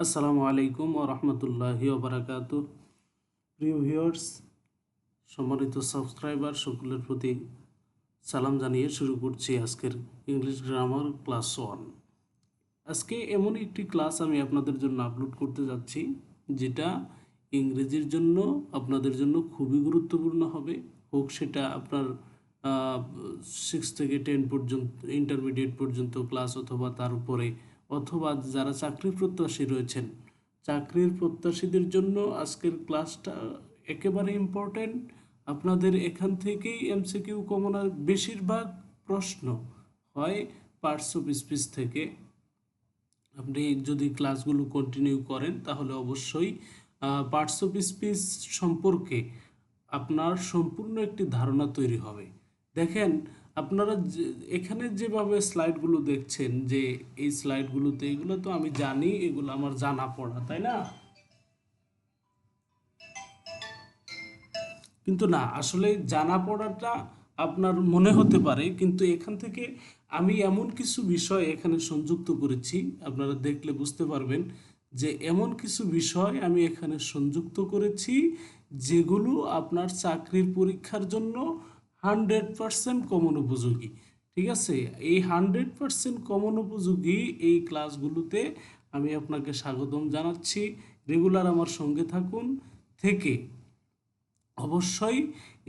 আসসালামু আলাইকুম ওয়া রাহমাতুল্লাহি ওয়া বারাকাতুহু। প্রিয় ভিউয়ার্স, সম্মানিত সাবস্ক্রাইবার সকলের প্রতি সালাম জানিয়ে শুরু করছি আজকের ইংলিশ গ্রামার ক্লাস 1। আজকে এমন একটি ক্লাস আমি আপনাদের জন্য আপলোড করতে যাচ্ছি যেটা ইংরেজির জন্য আপনাদের জন্য খুবই গুরুত্বপূর্ণ হবে। হোক সেটা আপনার 6 থেকে 10 পর্যন্ত, ইন্টারমিডিয়েট পর্যন্ত ক্লাস, অথবা তার উপরে, অথবা যারা চাকরির প্রত্যাশী রয়েছেন, চাকরির প্রত্যাশীদের জন্য আজকের ক্লাসটা একেবারে ইম্পর্ট্যান্ট। আপনাদের এখান থেকেই এমসিকিউ কমন, আর বেশিরভাগ প্রশ্ন হয় পার্টস অফ স্পিচ থেকে। আপনি যদি ক্লাসগুলো কন্টিনিউ করেন তাহলে অবশ্যই পার্টস অফ স্পিচ সম্পর্কে আপনার সম্পূর্ণ একটি ধারণা তৈরি হবে। দেখেন, আপনারা এখানে যেভাবে স্লাইডগুলো দেখছেন, যে এই স্লাইডগুলোতে, এগুলো তো আমি জানি, এগুলো আমার জানা পড়া, তাই না? কিন্তু না, আসলে জানা পড়াটা আপনার মনে হতে পারে, কিন্তু এখান থেকে আমি এমন কিছু বিষয় এখানে সংযুক্ত করেছি, আপনারা দেখলে বুঝতে পারবেন যে এমন কিছু বিষয় আমি এখানে সংযুক্ত করেছি যেগুলো আপনার চাকরির পরীক্ষার জন্য 100% কমন উপযোগী। ঠিক আছে, এই 100% কমন উপযোগী এই ক্লাসগুলোতে আমি আপনাকে স্বাগতম জানাচ্ছি। রেগুলার আমার সঙ্গে থাকুন, থেকে অবশ্যই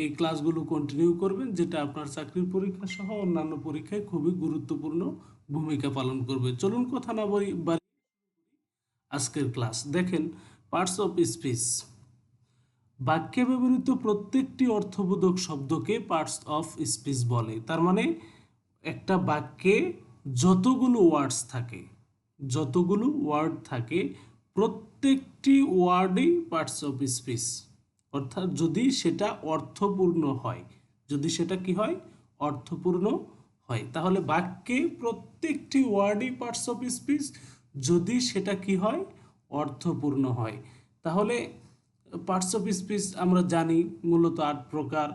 এই ক্লাসগুলো কন্টিনিউ করবেন, যেটা আপনার চাকরির পরীক্ষা সহ অন্যান্য পরীক্ষায় খুবই গুরুত্বপূর্ণ ভূমিকা পালন করবে। চলুন কথা না বাড়ি আজকের ক্লাস। দেখেন, পার্টস অফ স্পিচ। বাক্যে ব্যবহৃত প্রত্যেকটি অর্থবোধক শব্দকে পার্টস অফ স্পিচ বলে। তার মানে একটা বাক্যে যতগুলো ওয়ার্ড থাকে প্রত্যেকটি ওয়ার্ডই পার্টস অফ স্পিচ। অর্থাৎ যদি সেটা অর্থপূর্ণ হয়, যদি সেটা কি হয়, অর্থপূর্ণ হয়, তাহলে বাক্যে প্রত্যেকটি ওয়ার্ডই পার্টস অফ স্পিচ, যদি সেটা কি হয়, অর্থপূর্ণ হয়। তাহলে পার্টস অফ স্পিচ আমরা জানি মূলত 8 প্রকার: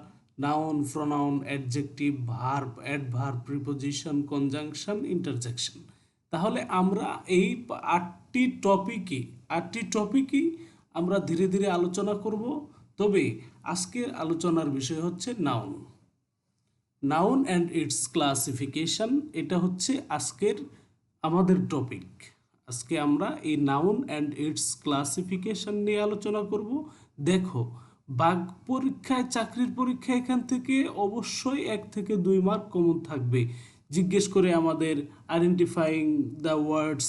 noun, pronoun, adjective, verb, adverb, preposition, conjunction, interjection. তাহলে আমরা এই আটটি টপিকই আমরা ধীরে ধীরে আলোচনা করব। তবে আজকের আলোচনার বিষয় হচ্ছে নাউন অ্যান্ড ইটস ক্লাসিফিকেশন। এটা হচ্ছে আজকের আমাদের টপিক। আজকে আমরা এই নাউন অ্যান্ড ইটস ক্লাসিফিকেশন নিয়ে আলোচনা করব। দেখো, পরীক্ষায়, চাকরির পরীক্ষায় এখান থেকে অবশ্যই 1 থেকে 2 মার্ক কমন থাকবে। জিজ্ঞেস করে আমাদের identifying the words,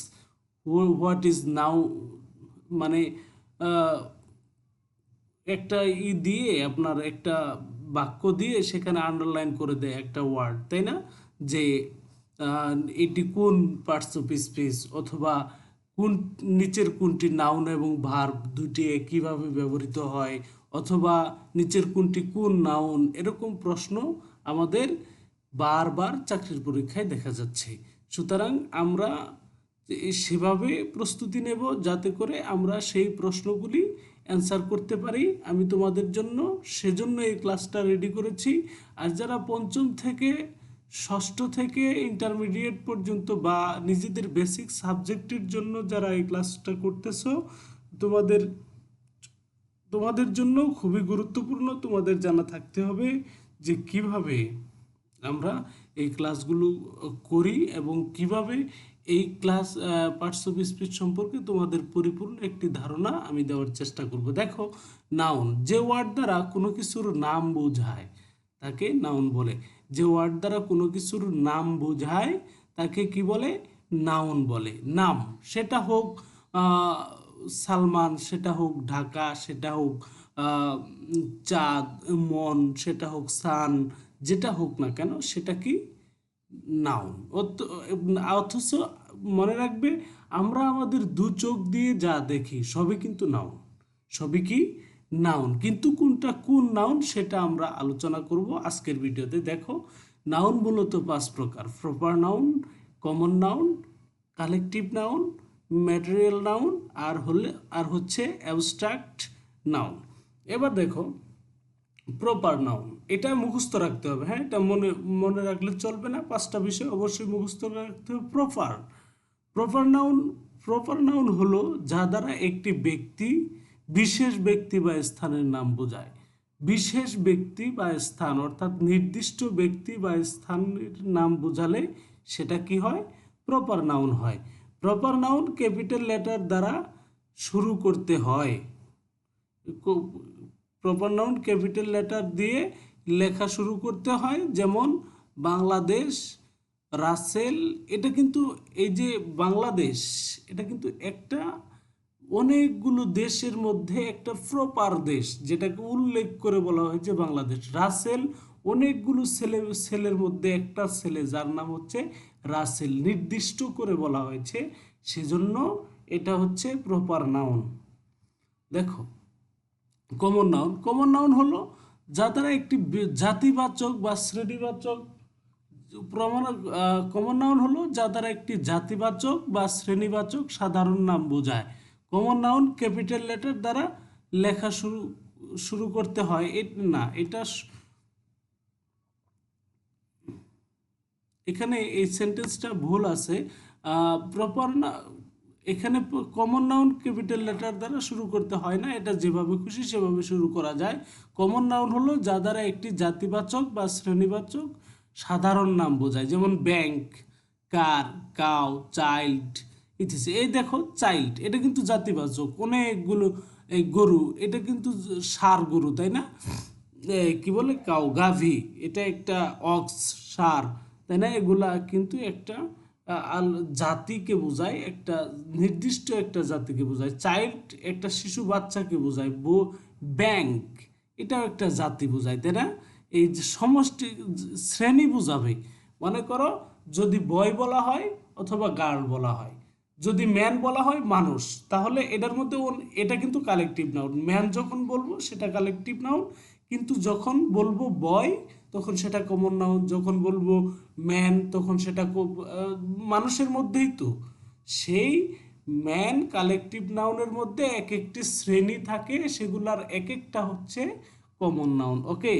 what is now, মানে একটা দিয়ে, আপনার একটা বাক্য দিয়ে সেখানে আন্ডারলাইন করে দেয় একটা ওয়ার্ড, তাই না? যে এটি কোন পার্টস অফ স্পিচ, অথবা কোন, নিচের কোনটি নাউন এবং ভার্ব দুটি কিভাবে ব্যবহৃত হয়, অথবা নিচের কোনটি কোন নাউন, এরকম প্রশ্ন আমাদের বারবার চাকরির পরীক্ষায় দেখা যাচ্ছে। সুতরাং আমরা সেভাবে প্রস্তুতি নেব যাতে করে আমরা সেই প্রশ্নগুলি অ্যান্সার করতে পারি। আমি তোমাদের জন্য সেজন্য এই ক্লাসটা রেডি করেছি। আর যারা পঞ্চম থেকে ষষ্ঠ থেকে ইন্টারমিডিয়েট পর্যন্ত বা নিজেদের বেসিক সাবজেক্টের জন্য যারা এই ক্লাসটা করতেছো, তোমাদের জন্য খুবই গুরুত্বপূর্ণ। তোমাদের জানা থাকতে হবে যে কিভাবে আমরা এই ক্লাসগুলো করি এবং কিভাবে এই ক্লাস পার্টস অফ স্পিচ সম্পর্কে তোমাদের পরিপূর্ণ একটি ধারণা আমি দেওয়ার চেষ্টা করব। দেখো, নাউন, যে ওয়ার্ড দ্বারা কোনো কিছুর নাম বোঝায় তাকে নাউন বলে। যে ওয়ার্ড দ্বারা কোনো কিছুর নাম বোঝায় তাকে কি বলে? নাউন বলে। নাম, সেটা হোক সালমান, সেটা হোক ঢাকা, সেটা হোক চাঁদ, মন, সেটা হোক সান, যেটা হোক না কেন সেটা কি? নাউন। অথচ মনে রাখবে, আমরা আমাদের দু চোখ দিয়ে যা দেখি সবই কিন্তু নাউন, সবই কি? নাউন। কিন্তু কোনটা কোন নাউন সেটা আমরা আলোচনা করব আজকের ভিডিওতে। দেখো, নাউন মূলত 5 প্রকার: proper noun, common noun, collective noun, material noun, আর হচ্ছে অ্যাবস্ট্রাক্ট নাউন। এবার দেখো, প্রপার নাউন, এটা মুখস্থ রাখতে হবে। হ্যাঁ, এটা মনে মনে রাখলে চলবে না, 5টা বিষয় অবশ্যই মুখস্থ রাখতে হবে। প্রপার নাউন প্রপার নাউন হলো যা দ্বারা একটি ব্যক্তি, বিশেষ ব্যক্তি বা স্থানের নাম বোঝায়। বিশেষ ব্যক্তি বা স্থান অর্থাৎ নির্দিষ্ট ব্যক্তি বা স্থানের নাম বোঝালে সেটা কি হয়? প্রপার নাউন হয়। প্রপার নাউন ক্যাপিটাল লেটার দ্বারা শুরু করতে হয়। প্রপার নাউন ক্যাপিটাল লেটার দিয়ে লেখা শুরু করতে হয়, যেমন বাংলাদেশ, রাসেল। এটা কিন্তু এই যে বাংলাদেশ, এটা কিন্তু একটা অনেকগুলো দেশের মধ্যে একটা প্রপার দেশ, যেটাকে উল্লেখ করে বলা হয়েছে বাংলাদেশ। রাসেল অনেকগুলো ছেলের মধ্যে একটা ছেলে, যার নাম হচ্ছে রাসেল, নির্দিষ্ট করে বলা হয়েছে, সেজন্য এটা হচ্ছে প্রপার নাউন। দেখো, কমন নাউন। কমন নাউন হলো যা দ্বারা একটি জাতিবাচক বা শ্রেণীবাচক কমন নাউন হলো যা দ্বারা একটি জাতিবাচক বা শ্রেণীবাচক সাধারণ নাম বোঝায়। কমন নাউন ক্যাপিটাল লেটার দ্বারা লেখা শুরু করতে হয়। এটা এখানে এই সেন্টেন্সটা ভুল আছে। প্রপার না, এখানে কমন নাউন ক্যাপিটাল লেটার দ্বারা শুরু করতে হয় না, এটা যেভাবে খুশি সেভাবে শুরু করা যায়। কমন নাউন হলো যা দ্বারা একটি জাতিবাচক বা শ্রেণীবাচক সাধারণ নাম বোঝায়, যেমন ব্যাংক, কার, কাউ, চাইল্ড ইত্যাদি। এই দেখো, চাইল্ড এটা কিন্তু জাতিবাচক। অনেকগুলো, এই গরু, এটা কিন্তু ষাঁড় গরু, তাই না? কি বলে, কাউ, গাভী, এটা একটা অক্স, ষাঁড়, তাই না? এগুলা কিন্তু একটা জাতিকে বোঝায়, একটা নির্দিষ্ট একটা জাতিকে বোঝায়। চাইল্ড একটা শিশু বাচ্চাকে বোঝায়। ব্যাংক এটাও একটা জাতি বোঝায়, তাই না? এই যে সমষ্টি, শ্রেণী বোঝাবে। মনে করো, যদি বয় বলা হয় অথবা গার্ল বলা হয়, যদি ম্যান বলা হয় মানুষ, তাহলে এটার মধ্যে এটা কিন্তু কালেকটিভ নাউন। ম্যান যখন বলবো সেটা কালেকটিভ নাউন, কিন্তু যখন বলবো বয় তখন সেটা কমন নাউন। যখন বলবো ম্যান তখন সেটা মানুষের মধ্যেই তো। সেই ম্যান কালেকটিভ নাউনের মধ্যে এক একটি শ্রেণী থাকে, সেগুলার এক একটা হচ্ছে common noun. Okay,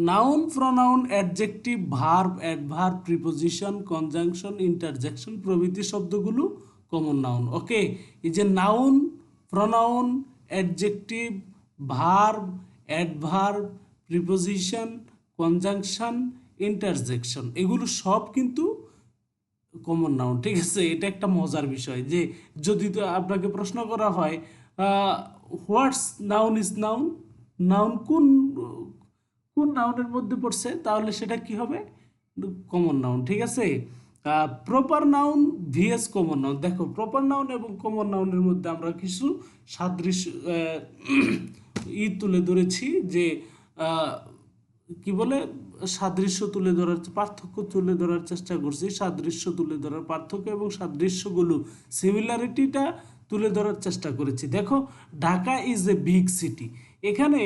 noun, pronoun, adjective, verb, adverb, preposition, conjunction, interjection প্রভৃতি শব্দগুলো কমন নাউন। ওকে, এই যে noun, pronoun, adjective, verb, adverb, preposition, conjunction, interjection, এগুলো সব কিন্তু কমন নাউন। ঠিক আছে, এটা একটা মজার বিষয় যে যদি তো আপনাকে প্রশ্ন করা হয় what's noun is noun, noun কোন কোন নাউনের মধ্যে পড়ছে, তাহলে সেটা কি হবে? Common noun. ঠিক আছে, proper noun vs common noun. দেখো, প্রপার নাউন এবং কমন নাউনের মধ্যে আমরা কিছু সাদৃশ্য তুলে ধরেছি, যে কি বলে, সাদৃশ্য তুলে ধরার, পার্থক্য তুলে ধরার চেষ্টা করছি। সাদৃশ্য তুলে ধরার, পার্থক্য এবং সাদৃশ্যগুলো, সিমিলারিটিটা তুলে ধরার চেষ্টা করেছি। দেখো, Dhaka is a big city. এখানে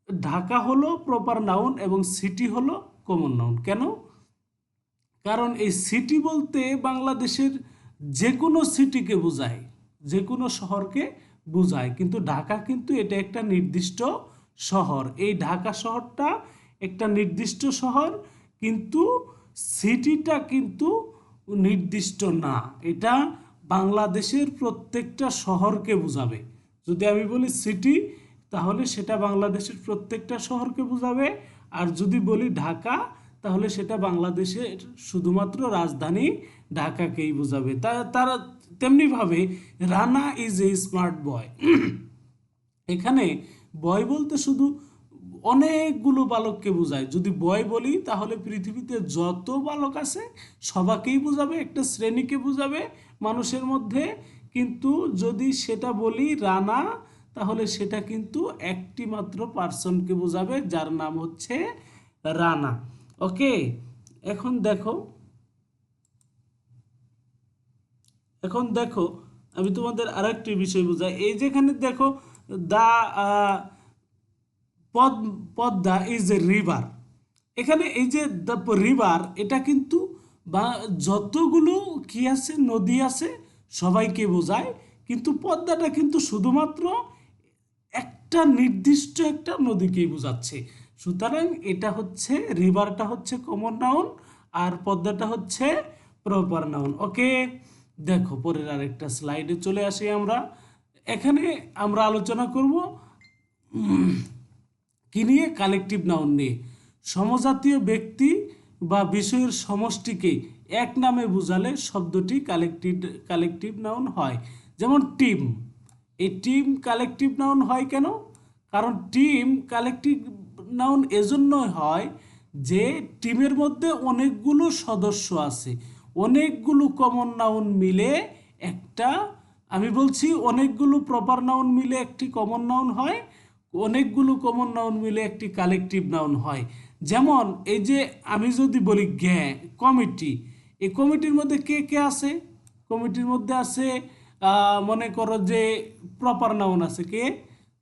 ঢাকা হলো প্রপার নাউন এবং সিটি হলো কমন নাউন। কেন? কারণ এই সিটি বলতে বাংলাদেশের যে কোনো সিটিকে বোঝায়, যে কোনো শহরকে বোঝায়, কিন্তু ঢাকা কিন্তু এটা একটা নির্দিষ্ট শহর। এই ঢাকা শহরটা একটা নির্দিষ্ট শহর, কিন্তু সিটিটা কিন্তু নির্দিষ্ট না। এটা বাংলাদেশের প্রত্যেকটা শহরকে বোঝাবে। যদি আমি বলি সিটি, তাহলে সেটা বাংলাদেশের প্রত্যেকটা শহরকে বোঝাবে। আর যদি বলি ঢাকা, তাহলে সেটা বাংলাদেশের শুধুমাত্র রাজধানী ঢাকাকেই বোঝাবে। তারা তেমনিভাবে Rana is a smart boy. এখানে বয় বলতে শুধু অনেকগুলো বালককে বোঝায়। যদি বয় বলি, তাহলে পৃথিবীতে যত বালক আছে সবাকেই বোঝাবে, একটা শ্রেণীকে বোঝাবে মানুষের মধ্যে। কিন্তু যদি সেটা বলি রানা, তাহলে সেটা কিন্তু একটি মাত্র পার্সনকে বোঝাবে, যার নাম হচ্ছে রানা। ওকে, এখন দেখো, আমি তোমাদের আরেকটি বিষয় বোঝাই। এই যেখানে দেখো, দা পদ্মা ইজ এ রিভার। এখানে এই যে দ্য রিভার, এটা কিন্তু বা যতগুলো কি আছে, নদী আছে, সবাইকে বোঝায়। কিন্তু পদ্মাটা কিন্তু শুধুমাত্র একটা নির্দিষ্ট একটা নদীকেই বোঝাচ্ছে। সুতরাং এটা হচ্ছে, রিভারটা হচ্ছে কমন নাউন, আর পদ্মাটা হচ্ছে প্রপার নাউন। ওকে, দেখো পরের আরেকটা স্লাইডে চলে আসি আমরা। এখানে আমরা আলোচনা করব কি নিয়ে? কালেকটিভ নাউন নিয়ে। সমজাতীয় ব্যক্তি বা বিষয়ের সমষ্টিকে এক নামে বোঝালে শব্দটি কালেকটিভ নাউন হয়। যেমন টিম, এই টিম কালেকটিভ নাউন হয় কেন? কারণ টিম কালেকটিভ নাউন এজন্যই হয় যে টিমের মধ্যে অনেকগুলো সদস্য আছে, অনেকগুলো কমন নাউন মিলে একটা, আমি বলছি অনেকগুলো প্রপার নাউন মিলে একটি কমন নাউন হয়, অনেকগুলো কমন নাউন মিলে একটি কালেকটিভ নাউন হয়। যেমন এই যে আমি যদি বলি কমিটি, এই কমিটির মধ্যে কে কে আছে? কমিটির মধ্যে আছে মনে করো যে প্রপার নাউন আছে কে?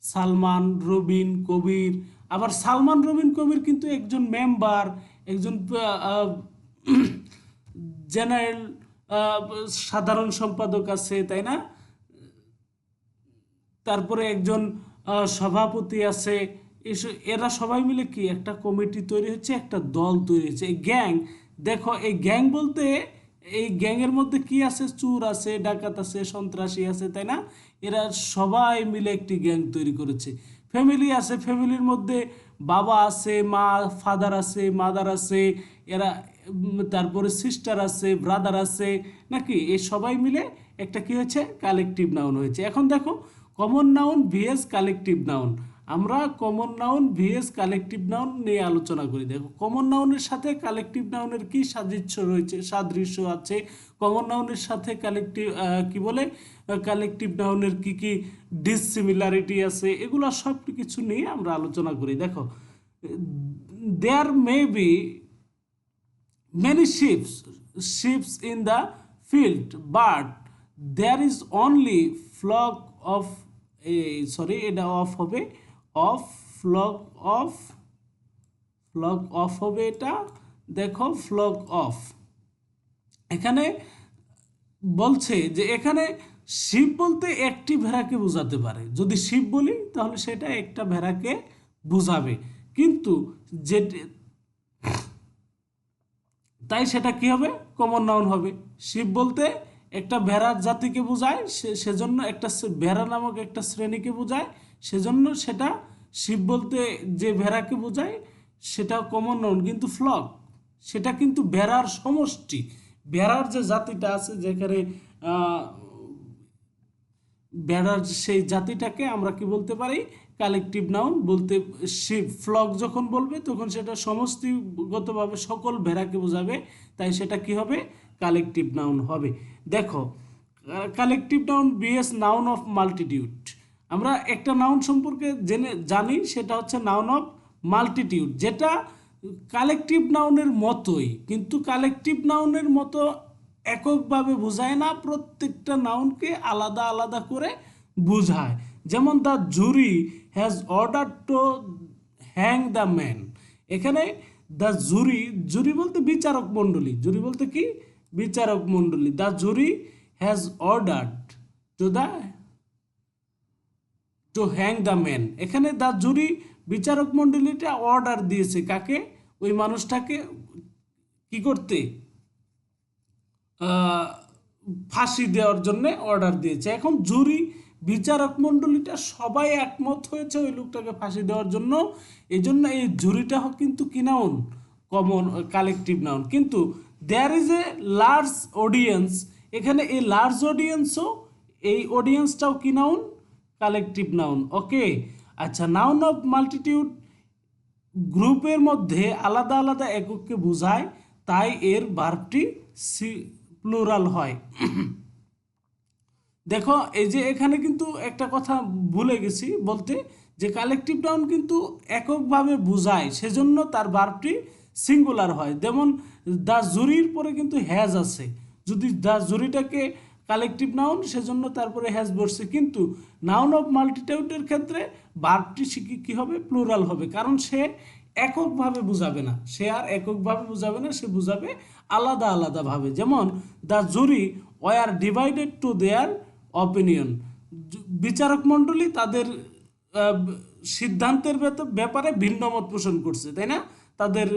সালমান, রবিন, কবির। আবার সালমান, রবিন, কবির কিন্তু একজন মেম্বার, একজন জেনারেল সাধারণ সম্পাদক আছে, তাই না? তারপরে একজন সভাপতি আছে। এরা সবাই মিলে কি একটা কমিটি তৈরি হচ্ছে, একটা দল তৈরি হচ্ছে, এই গ্যাং। দেখো এই গ্যাং বলতে এই গ্যাংয়ের মধ্যে কি আছে? চোর আছে, ডাকাত আছে, সন্ত্রাসী আছে, তাই না? এরা সবাই মিলে একটি গ্যাং তৈরি করেছে। ফ্যামিলি আছে, ফ্যামিলির মধ্যে বাবা আছে, মা, ফাদার আছে, মাদার আছে, এরা তারপরে সিস্টার আছে, ব্রাদার আছে, নাকি? এই সবাই মিলে একটা কি হয়েছে? কালেকটিভ নাউন হয়েছে। এখন দেখো common noun vs collective noun. আমরা common noun vs collective noun নিয়ে আলোচনা করি। দেখো কমন নাউনের সাথে কালেকটিভ নাউনের কি সাদৃশ্য রয়েছে, সাদৃশ্য আছে। কমন নাউনের সাথে কালেকটিভ কি বলে, কালেকটিভ নাউনের কি কি ডিসিমিলারিটি আছে, এগুলো সব কিছু নিয়ে আমরা আলোচনা করি। দেখো there may be many sheep in the field, but there is only flock of sorry এটা অফ হবে, অফ ফ্লক অফ হবে এটা। দেখো ফ্লক অফ এখানে বলছে যে এখানে শিব বলতে একটি ভেড়াকে বোঝাতে পারে। যদি শিব বলি তাহলে সেটা একটা ভেড়াকে বোঝাবে, কিন্তু যে তাই সেটা কি হবে? কমন নাউন হবে। শিব বলতে একটা ভেড়ার জাতিকে বোঝায়, সেজন্য একটা ভেড়া নামক একটা শ্রেণীকে বোঝায়, সেজন্য সেটা শিব বলতে যে ভেড়াকে বোঝায় সেটা কমন নাউন। কিন্তু ফ্লক সেটা কিন্তু ভেড়ার সমষ্টি, ভেড়ার যে জাতিটা আছে, যেখানে ভেড়ার সেই জাতিটাকে আমরা কি বলতে পারি? কালেকটিভ নাউন বলতে। শিপ ফ্লক যখন বলবে তখন সেটা সমষ্টিগতভাবে সকল ভেড়াকে বোঝাবে, তাই সেটা কি হবে? কালেকটিভ নাউন হবে। দেখো collective noun BS noun of multitude. আমরা একটা নাউন সম্পর্কে জানি, সেটা হচ্ছে নাউন অফ মাল্টিটিউড, যেটা কালেকটিভ নাউনের মতোই, কিন্তু কালেকটিভ নাউনের মতো এককভাবে বোঝায় না, প্রত্যেকটা নাউনকে আলাদা আলাদা করে বোঝায়। যেমন the jury has order to hang the man. এখানে দ্য জুরি বলতে বিচারক মণ্ডলী, জুরি বলতে কি? বিচারক মণ্ডলী। The jury has ordered two hang the man. এখানে দ্য জুরি বিচারক মণ্ডলীটা অর্ডার দিয়েছে কাকে? ওই মানুষটাকে কি করতে? ফাঁসি দেওয়ার জন্য অর্ডার দিয়েছে। এখন জুরি বিচারক মণ্ডলীটা সবাই একমত হয়েছে ওই লোকটাকে ফাঁসি দেওয়ার জন্য, এই জন্য এই জুরিটা কিন্তু কি নাউন? Common collective noun. কিন্তু there is a large audience, এখানে এই লার্জ অডিয়েন্সও, এই অডিয়েন্সটাও কি নাউন? Collective noun. ওকে, আচ্ছা নাউন অফ মাল্টিটিউড গ্রুপের মধ্যে আলাদা আলাদা একককে বোঝায়, তাই এর ভার্বটি প্লুরাল হয়। দেখো এই যে এখানে কিন্তু একটা কথা ভুলে গেছি বলতে, যে কালেকটিভ নাউন কিন্তু এককভাবে বোঝায়, সেজন্য তার ভার্বটি সিঙ্গুলার হয়। যেমন দ্য জুরির পরে কিন্তু হ্যাজ আছে, যদি দ্য জুরিটাকে কালেকটিভ নাউন, সেজন্য তারপরে হ্যাজ বসছে, কিন্তু নাউন অফ মাল্টিটিউডের ক্ষেত্রে ভার্বটি কি হবে? প্লুরাল হবে, কারণ সে এককভাবে বুঝাবে না, সে আর এককভাবে বুঝাবে না, সে বুঝাবে আলাদা আলাদাভাবে। যেমন the jury war divided to their opinion, বিচারক মণ্ডলী তাদের সিদ্ধান্তের ব্যাপারে ভিন্ন মত পোষণ করছে, তাই না? তাদের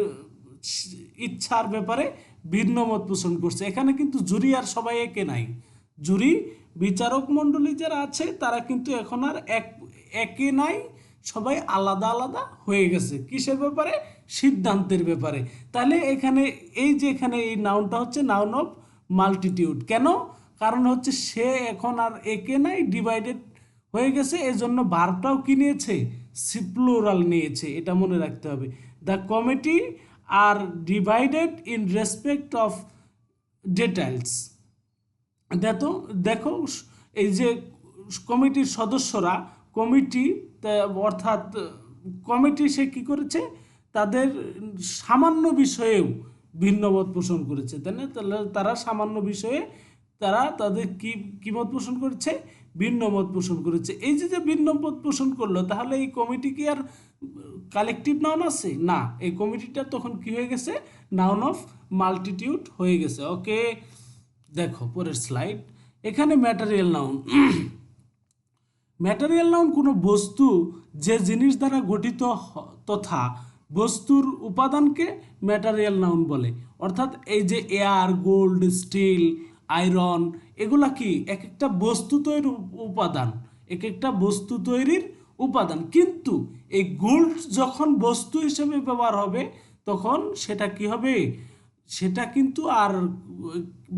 ইচ্ছার ব্যাপারে ভিন্ন মত পোষণ করছে। এখানে কিন্তু জুরি আর সবাই একে নাই, জুরি বিচারক মণ্ডলী যারা আছে তারা কিন্তু এখন আর একে নাই, সবাই আলাদা আলাদা হয়ে গেছে। কিসের ব্যাপারে? সিদ্ধান্তের ব্যাপারে। তাহলে এখানে এখানে এই নাউনটা হচ্ছে নাউন অফ মাল্টিটিউড। কেন? কারণ হচ্ছে সে এখন আর একে নাই, ডিভাইডেড হয়ে গেছে, এজন্য ভার্বটাও কি নিয়েছে? প্লুরাল নিয়েছে। এটা মনে রাখতে হবে। The committee are divided in respect of details. দেখো দেখো এই যে কমিটির সদস্যরা, কমিটি অর্থাৎ কমিটি সে কি করেছে? তাদের সামান্য বিষয়েও ভিন্নমত পোষণ করেছে, তাই না? তাহলে তারা সামান্য বিষয়ে তারা তাদের কি মত পোষণ করেছে? ভিন্ন মত পোষণ করেছে। এই যে ভিন্ন মত পোষণ করলো, তাহলে এই কমিটি কি আর কালেকটিভ নাউন আছে? না, এই কমিটিটা তখন কি হয়ে গেছে? নাউন অফ মাল্টিটিউড হয়ে গেছে। ওকে, দেখো পরের স্লাইড। এখানে ম্যাটেরিয়াল নাউন। ম্যাটেরিয়াল নাউন কোনো বস্তু যে জিনিস দ্বারা গঠিত তথা বস্তুর উপাদানকে ম্যাটেরিয়াল নাউন বলে। অর্থাৎ এই যে এয়ার, গোল্ড, স্টিল, আয়রন, এগুলা কি এক একটা বস্তু তৈরির উপাদান, এক একটা বস্তু তৈরির উপাদান। কিন্তু এই গোল্ড যখন বস্তু হিসেবে ব্যবহার হবে তখন সেটা কি হবে? সেটা কিন্তু আর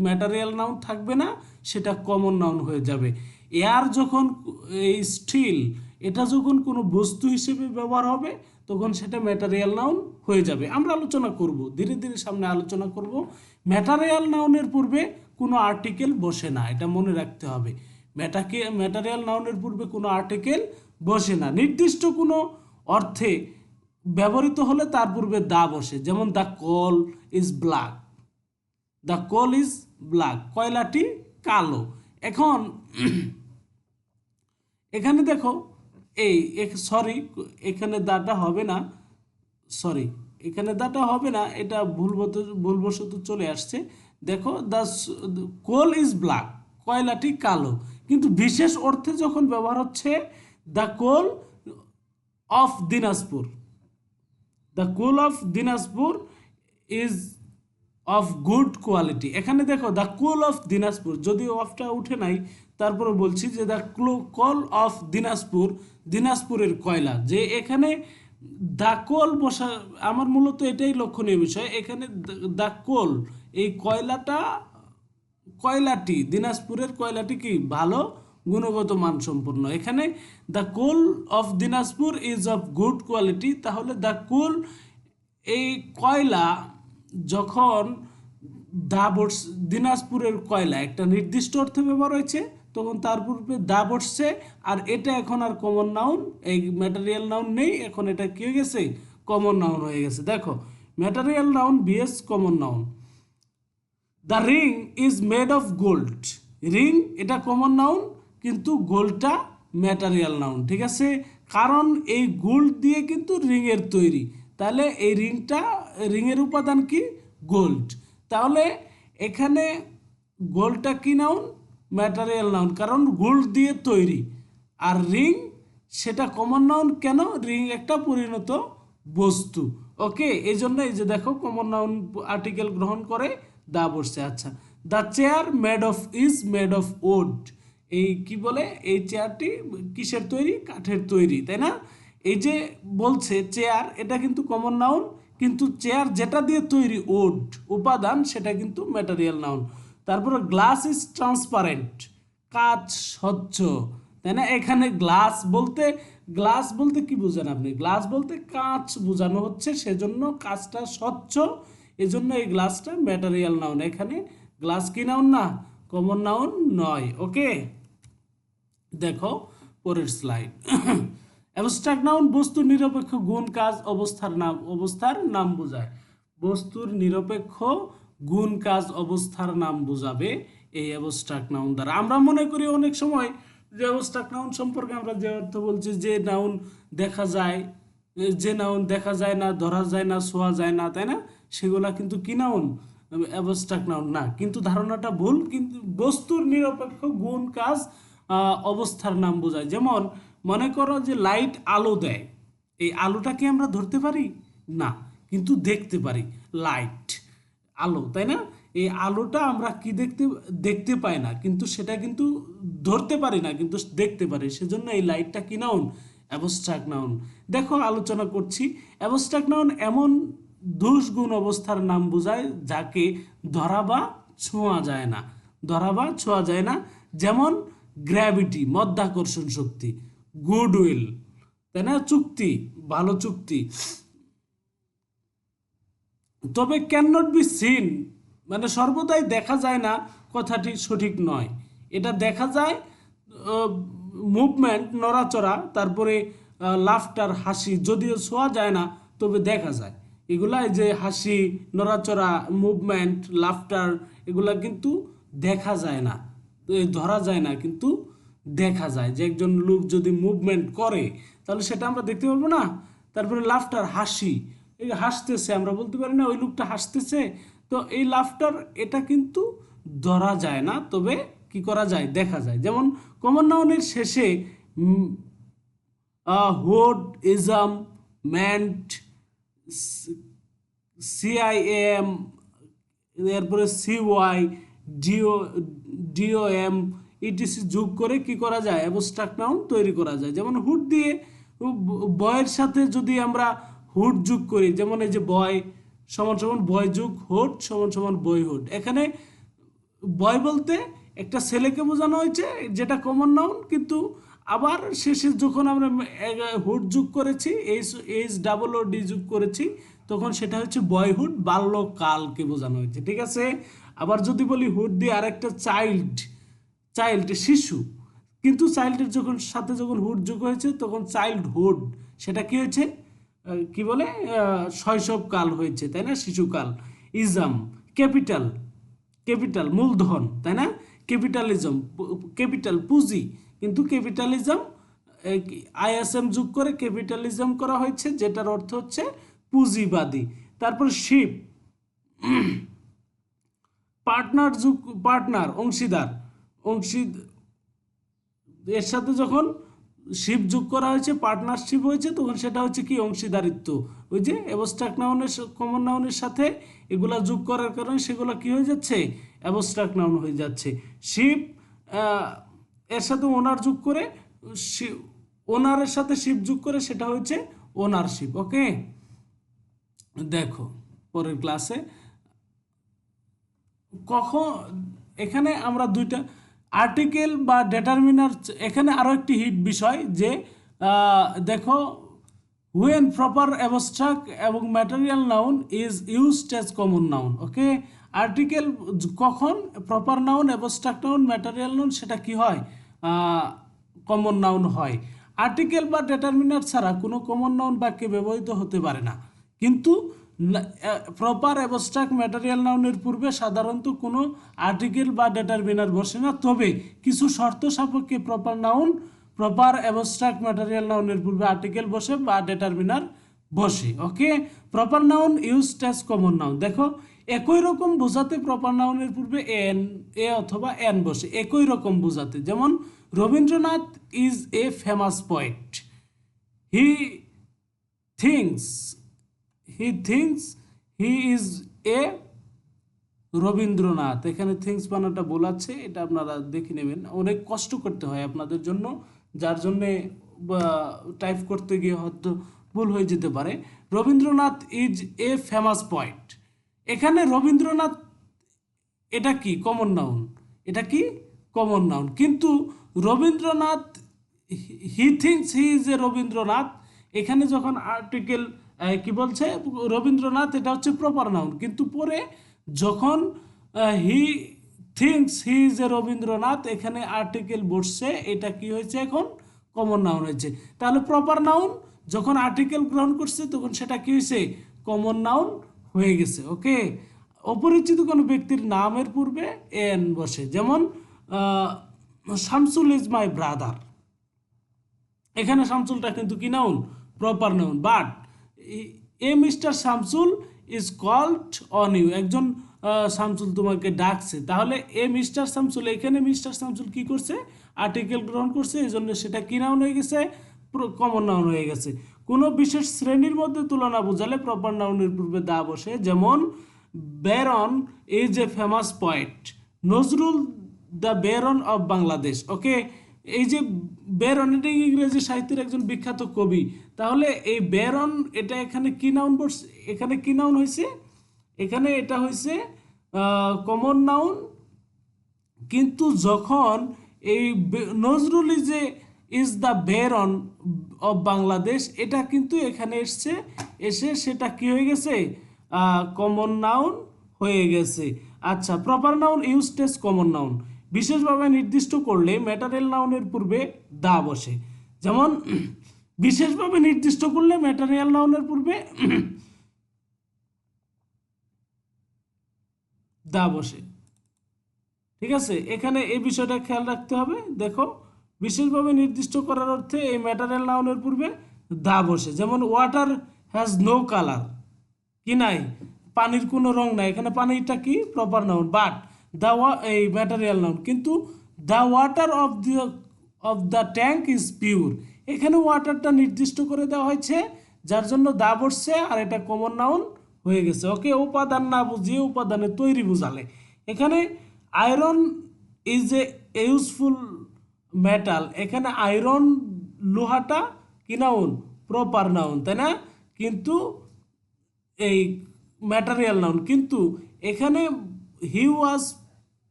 ম্যাটেরিয়াল নাউন থাকবে না, সেটা কমন নাউন হয়ে যাবে। এয়ার যখন, এই স্টিল, এটা যখন কোনো বস্তু হিসেবে ব্যবহার হবে তখন সেটা ম্যাটেরিয়াল নাউন হয়ে যাবে। আমরা আলোচনা করব, ধীরে ধীরে সামনে আলোচনা করব। ম্যাটেরিয়াল নাউনের পূর্বে কোনো আর্টিকেল বসে না, এটা মনে রাখতে হবে। ম্যাটেরিয়াল নাউনের পূর্বে কোনো আর্টিকেল বসে না। নির্দিষ্ট কোনো অর্থে ব্যবহৃত হলে তার পূর্বে দা বসে। যেমন the coal is black, the coal is black, কয়লাটি কালো। এখন এখানে দেখো সরি, এখানে দাটা হবে না, সরি এখানে দাটা হবে না, এটা ভুলবশত চলে আসছে। দেখো দ্য কোল ইজ ব্ল্যাক, কয়লাটি কালো, কিন্তু বিশেষ অর্থে যখন ব্যবহার হচ্ছে the coal of Dinajpur, the coal of Dinajpur is of good quality. এখানে দেখো দ্য কোল অফ দিনাজপুর, যদিও অফটা উঠে নাই, তারপরে বলছি যে দ্য কোল অফ দিনাজপুর, দিনাজপুরের কয়লা। যে এখানে দ্য কোল বসা, আমার মূলত এটাই লক্ষণীয় বিষয়। এখানে দ্য কোল, এই কয়লাটি, দিনাজপুরের কয়লাটি কি ভালো, গুণগত মানসম্পন্ন। এখানে the coal of Dinajpur is of good quality, তাহলে দ্য কোল, এই কয়লা যখন দিনাজপুরের কয়লা একটা নির্দিষ্ট অর্থে ব্যবহার হয়েছে তখন তার পূর্বে দা বসছে, আর এটা এখন আর কমন নাউন, এই ম্যাটেরিয়াল নাউন নেই, এখন এটা কি হয়ে গেছে? কমন নাউন হয়ে গেছে। দেখো material noun BS common noun. The ring is made of gold, ring এটা কমন নাউন, কিন্তু গোল্ডটা ম্যাটেরিয়াল নাউন। ঠিক আছে, কারণ এই গোল্ড দিয়ে কিন্তু রিংয়ের তৈরি, তাহলে এই রিংয়ের উপাদান কি? গোল্ড। তাহলে এখানে গোল্ডটা কি নাউন? ম্যাটেরিয়াল নাউন, কারণ গোল্ড দিয়ে তৈরি। আর রিং সেটা কমন নাউন। কেন? রিং একটা পরিণত বস্তু। ওকে, এই জন্য এই যে দেখো কমন নাউন আর্টিকেল গ্রহণ করে দা বসছে। আচ্ছা, the chair is made of wood, এই কি বলে, এই চেয়ারটি কিসের তৈরি? কাঠের তৈরি, তাই না? এই যে বলছে চেয়ার, এটা কিন্তু কমন নাউন, কিন্তু চেয়ার যেটা দিয়ে তৈরি উড উপাদান, সেটা কিন্তু ম্যাটেরিয়াল নাউন। তারপরে গ্লাস ইজ ট্রান্সপারেন্ট, কাঁচ স্বচ্ছ, তাই না? এখানে গ্লাস বলতে কি বোঝান আপনি? গ্লাস বলতে কাঁচ বোঝানো হচ্ছে, সেজন্য কাঁচটা স্বচ্ছ, এজন্য এই গ্লাসটা ম্যাটেরিয়াল নাউন। এখানে গ্লাস কি নাউন না, কমন নাউন নয়। ওকে, দেখো পরের স্লাইড। অ্যাবস্ট্রাক্ট নাউন বস্তুর নিরপেক্ষ গুণ, কাজ, অবস্থার নাম বোঝায়। বস্তুর নিরপেক্ষ গুণ, কাজ, অবস্থার নাম বোঝাবে এই অ্যাবস্ট্রাক্ট নাউন দ্বারা। আমরা মনে করি অনেক সময় যে অ্যাবস্ট্রাক্ট নাউন সম্পর্কে আমরা যে অর্থ বলছি, যে নাউন দেখা যায়, যে নাউন দেখা যায় না, ধরা যায় না, ছোঁয়া যায় না, তাই না? সেগুলা কিন্তু কি নাউন? অ্যাবস্ট্রাক্ট নাউন না। কিন্তু ধারণাটা ভুল। কিন্তু বস্তুর নিরপেক্ষ গুণ, কাজ, অবস্থার নাম বোঝায়। যেমন মনে করো যে লাইট আলো দেয়, এই আলোটাকে আমরা ধরতে পারি না, কিন্তু দেখতে পারি। লাইট আলো, তাই না? এই আলোটা আমরা কি দেখতে দেখতে পাই না, কিন্তু সেটা কিন্তু ধরতে পারি না, কিন্তু দেখতে পারি, সেজন্য এই লাইটটা কি নাউন? Abstract noun. দেখো আলোচনা করছি, অ্যাবস্ট্রাক্ট নাউন এমন দোষ গুণ অবস্থার নাম বোঝায় যাকে ধরা বা ছোঁয়া যায় না, ধরা বা ছোঁয়া যায় না। যেমন গ্র্যাভিটি, মধ্যাকর্ষণ শক্তি, গুডউইল, তাই না, চুক্তি, ভালো চুক্তি। তবে ক্যান নট বি সিন মানে সর্বদাই দেখা যায় না কথাটি সঠিক নয়। এটা দেখা যায় মুভমেন্ট, নড়াচড়া, তারপরে লাফটার, হাসি, যদিও ছোঁয়া যায় না তবে দেখা যায়। এগুলা এই যে হাসি, নড়াচড়া, মুভমেন্ট, লাফটার, এগুলা কিন্তু দেখা যায় না, ধরা যায় না, কিন্তু দেখা যায়। যে একজন লোক যদি মুভমেন্ট করে তাহলে সেটা আমরা দেখতে পারবো না। তারপরে লাফটার, হাসি, এই হাসতেছে, আমরা বলতে পারি না ওই লোকটা হাসতেছে। তো এই লাফটার এটা কিন্তু ধরা যায় না, তবে কি করা যায়? দেখা যায়। যেমন কমন নাউনের শেষে হোড, ইজম, মেন্ট, সিআইএম, এরপরে সিওয়াই, ডিও, ডিওএম, ইটিসি যোগ করে কি করা যায়? অ্যাবস্ট্রাক্ট নাউন তৈরি করা যায়। যেমন হুড দিয়ে বয়ের সাথে যদি আমরা হুড যোগ করি, যেমন এই যে বয় সমান সমান বয় যোগ হুড সমান সমান বই হুড। এখানে বয় বলতে একটা ছেলেকে বোঝানো হয়েছে, যেটা কমন নাউন, কিন্তু আবার শেষে যখন আমরা হুড যোগ করেছি, এইচ ডাবল ও ডি যোগ করেছি, তখন সেটা হচ্ছে বয়হুড, বাল্যকালকে বোঝানো হয়েছে, ঠিক আছে? আবার যদি বলি হুড দিয়ে আরেকটা চাইল্ড, চাইল্ড শিশু, কিন্তু চাইল্ডের যখন সাথে যখন হুড যোগ হয়েছে তখন চাইল্ডহুড, সেটা কি হয়েছে? কি বলে, শৈশবকাল হয়েছে, তাই না, শিশুকাল। ইজাম, ক্যাপিটাল, ক্যাপিটাল মূলধন, তাই না? ক্যাপিটালিজম, ক্যাপিটাল পুঁজি, কিন্তু ক্যাপিটালিজম আইএসএম যোগ করে ক্যাপিটালিজম করা হয়েছে, যেটার অর্থ হচ্ছে পুঁজিবাদী। তারপর শিপ, পার্টনার যোগ, পার্টনার অংশীদার, এর সাথে যখন শিপ যোগ করা হয়েছে, পার্টনারশিপ হয়েছে, তখন সেটা হচ্ছে কি? অংশীদারিত্ব। ওই যে অ্যাবস্ট্রাক্ট নাউনের কমন নাউনের সাথে এগুলা যোগ করার কারণে সেগুলো কি হয়ে যাচ্ছে? অ্যাবস্ট্রাক্ট নাউন হয়ে যাচ্ছে। শিপ এর সাথে ওনার যোগ করে, ওনারের সাথে শিপ যোগ করে সেটা হচ্ছে ওনারশিপ। ওকে, দেখো পরের ক্লাসে কখন এখানে আমরা দুইটা আর্টিকেল বা ডেটারমিনার, এখানে আরও একটি হিট বিষয় যে দেখো, when proper abstract এবং material noun is used as common noun. Okay, article কখন proper noun, abstract noun, material noun, সেটা কি হয়? কমন নাউন হয়। আর্টিকেল বা ডেটারমিনার ছাড়া কোনো কমন নাউন বাক্যে ব্যবহৃত হতে পারে না, কিন্তু প্রপার অ্যাবস্ট্রাক্ট ম্যাটেরিয়াল নাউনের পূর্বে সাধারণত কোনো আর্টিকেল বা ডেটারমিনার বসে না, তবে কিছু শর্ত সাপেক্ষে proper noun, proper abstract material নাউনের পূর্বে আর্টিকেল বসে বা ডেটারমিনার বসে। Okay, proper noun used as common noun. দেখো, একই রকম বোঝাতে প্রপার নাউনের পূর্বে এন, এ অথবা এন বসে, একই রকম বোঝাতে। যেমন Rabindranath is a famous poet, he thinks, he is এ রবীন্দ্রনাথ। এখানে থিংস বানানটা বলাচ্ছে, এটা আপনারা দেখে নেবেন, অনেক কষ্ট করতে হয় আপনাদের জন্য, যার জন্যে টাইপ করতে গিয়ে হয়তো ভুল হয়ে যেতে পারে। Rabindranath is a famous point, এখানে রবীন্দ্রনাথ এটা কি? কমন নাউন, এটা কি? কমন নাউন, কিন্তু Rabindranath, he thinks he is এ রবীন্দ্রনাথ, এখানে যখন আর্টিকেল কি বলছে রবীন্দ্রনাথ, এটা হচ্ছে প্রপার নাউন, কিন্তু পরে যখন হি থিংস হি ইজ এ রবীন্দ্রনাথ, এখানে আর্টিকেল বসছে, এটা কি হয়েছে? এখন কমন নাউন হয়েছে। তাহলে প্রপার নাউন যখন আর্টিকেল গ্রহণ করছে তখন সেটা কি হয়েছে? কমন নাউন হয়ে গেছে। ওকে, অপরিচিত কোনো ব্যক্তির নামের পূর্বে এন বসে, যেমন শামসুল ইজ মাই ব্রাদার, এখানে শামসুলটা কিন্তু কি নাউন? প্রপার নাউন। But a mister Shamsul is called on you, একজন শামসুল তোমাকে ডাকছে, তাহলে এ মিস্টার শামসুল, এখানে মিস্টার শামসুল কি করছে? আর্টিকেল গ্রহণ করছে, এই জন্য সেটা কি নাউন হয়ে গেছে? কমন নাউন হয়ে গেছে। কোনো বিশেষ শ্রেণীর মধ্যে তুলনা বোঝালে প্রপার নাউনের পূর্বে দা বসে, যেমন baron is a famous poet, Nazrul the baron of Bangladesh. Okay, এই যে ব্যারন এটা ইংরেজি সাহিত্যের একজন বিখ্যাত কবি। তাহলে এই ব্যারন এটা এখানে কি নাউন বসছে, এখানে কি নাউন হয়েছে, এখানে এটা হয়েছে কমন নাউন। কিন্তু যখন এই Nazrul is the baron of Bangladesh, এটা কিন্তু এখানে এসে সেটা কি হয়ে গেছে, কমন নাউন হয়ে গেছে। আচ্ছা, proper noun used as common noun, বিশেষভাবে নির্দিষ্ট করলে ম্যাটারিয়াল নাউনের পূর্বে দা বসে। যেমন বিশেষভাবে নির্দিষ্ট করলে ম্যাটারিয়াল নাউনের পূর্বে দা বসে। ঠিক আছে, এখানে এই বিষয়টা খেয়াল রাখতে হবে। দেখো, বিশেষভাবে নির্দিষ্ট করার অর্থে এই ম্যাটারিয়াল নাউনের পূর্বে দা বসে। যেমন ওয়াটার হ্যাজ নো কালার, কি নাই, পানির কোনো রং নাই, এখানে পানিটা কি প্রপার নাউন, বাট দ্য এই ম্যাটারিয়াল নাউন। কিন্তু the water of the tank is pure, এখানে ওয়াটারটা নির্দিষ্ট করে দেওয়া হয়েছে, যার জন্য দা বসছে, আর এটা কমন নাউন হয়ে গেছে। ওকে, উপাদান না বুঝিয়ে উপাদানের তৈরি বুঝালে। এখানে iron is a useful metal, এখানে আয়রন লোহাটা কি নাউন, প্রপার নাউন, তাই না? কিন্তু এই ম্যাটারিয়াল নাউন। কিন্তু এখানে he was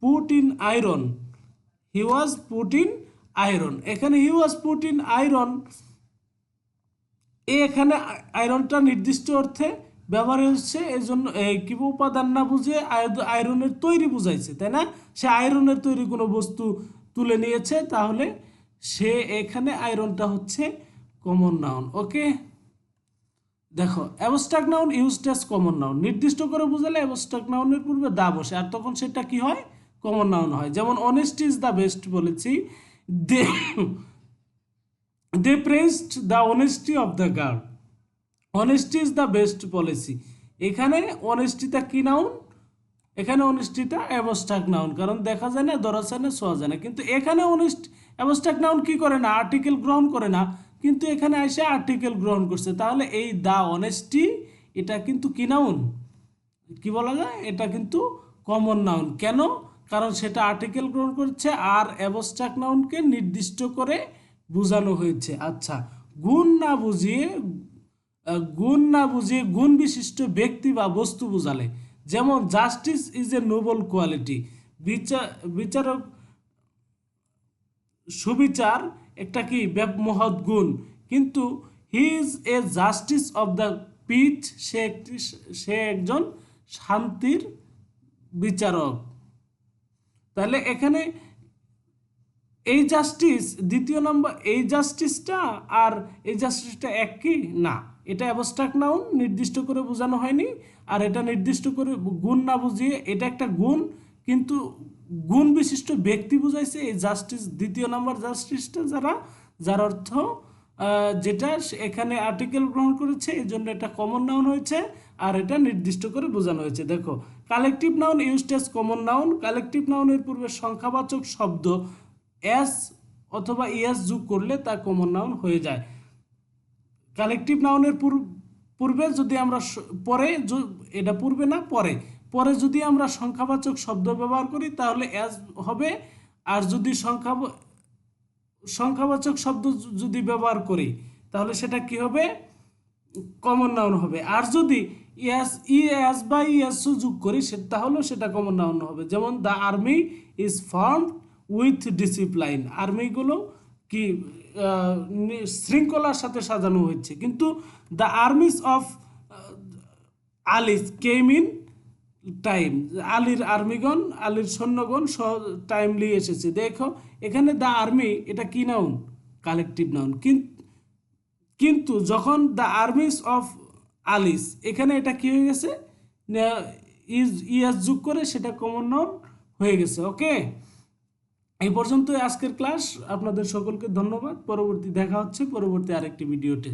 put in iron, he was put in iron, এখানে he was put in iron, এখানে আয়রনটা নির্দিষ্ট অর্থে ব্যবহার হচ্ছে, এই জন্য কি উপাদান না বুঝে আয়রনের তৈরি বুঝাইছে, তাই না? সে আয়রনের তৈরি কোনো বস্তু তুলে নিয়েছে, তাহলে সে এখানে আয়রনটা হচ্ছে কমন নাউন। ওকে, দেখো, abstract noun used as common noun, নির্দিষ্ট করে বুঝালে অ্যাবস্ট্রাক্ট নাউনের পূর্বে দা বসে, আর তখন সেটা কি হয়, কমন নাউন হয়। যেমন অনেস্টি ইজ দ্য বেস্ট বলেছি, they they praised the honesty of the guard, honesty is the best policy, এখানে অনেস্টিটা কি নাউন, এখানে অনেস্টিটা অ্যাবস্ট্রাক্ট নাউন, কারণ দেখা যায় না, ধরা যায় না, ছোঁয়া যায় না। কিন্তু এখানে অ্যাবস্ট্রাক্ট নাউন কি করে না, আর্টিকেল গ্রহণ করে না, কিন্তু এখানে এসে আর্টিকেল গ্রহণ করছে। তাহলে এই দ্য অনেস্টি এটা কিন্তু কি নাউন, কি বলা যায়, এটা কিন্তু কমন নাউন। কেন? কারণ সেটা আর্টিকেল গ্রহণ করছে, আর অ্যাবস্ট্রাক্ট নাউনকে নির্দিষ্ট করে বোঝানো হয়েছে। আচ্ছা, গুণ না বুঝিয়ে গুণ বিশিষ্ট ব্যক্তি বা বস্তু বোঝালে, যেমন justice is a noble quality, বিচারক সুবিচার একটা কি মহৎ গুণ। কিন্তু he is a justice of the peace, সে একজন শান্তির বিচারক। তাহলে এখানে এই জাস্টিস দ্বিতীয় নম্বর, এই জাস্টিসটা আর এই জাস্টিসটা এক কি না, এটা অ্যাবস্ট্রাক্ট নাউন, নির্দিষ্ট করে বোঝানো হয়নি। আর এটা নির্দিষ্ট করে গুণ না বুঝিয়ে, এটা একটা গুণ, কিন্তু গুণ বিশিষ্ট ব্যক্তি বুঝাইছে এই জাস্টিস, দ্বিতীয় নম্বর জাস্টিসটা যার অর্থ যেটা এখানে আর্টিকেল গ্রহণ করেছে, এই জন্য এটা কমন নাউন হয়েছে, আর এটা নির্দিষ্ট করে বোঝানো হয়েছে। দেখো, collective noun used as common noun, collective নাউনের পূর্বে সংখ্যাবাচক শব্দ এস অথবা ইএস যোগ করলে তা কমন নাউন হয়ে যায়। কালেকটিভ নাউনের পূর্বে যদি আমরা পরে, এটা পূর্বে না পরে, পরে যদি আমরা সংখ্যাবাচক শব্দ ব্যবহার করি তাহলে এস হবে, আর যদি সংখ্যাবাচক শব্দ যদি ব্যবহার করি তাহলে সেটা কি হবে, কমন নাউন হবে। আর যদি ইএস বা ইএস যোগ করি তাহলে সেটা কমন নাউন হবে। যেমন the army is formed with discipline, আর্মিগুলো কি শৃঙ্খলার সাথে সাজানো হয়েছে। কিন্তু the armies of Ali's came in time, আলীর আর্মিগণ, আলীর সৈন্যগণ টাইমলি এসেছে। দেখো, এখানে দ্য আর্মি এটা কি নাউন, কালেকটিভ নাউন। কিন্তু যখন দ্য আর্মিস অফ আলিস, এখানে এটা কি হয়ে গেছে, ইএস যোগ করে সেটা কমন নাউন হয়ে গেছে। ওকে, এই পর্যন্ত আজকের ক্লাস। আপনাদের সকলকে ধন্যবাদ। পরবর্তী দেখা হচ্ছে পরবর্তী আরেকটি ভিডিওতে।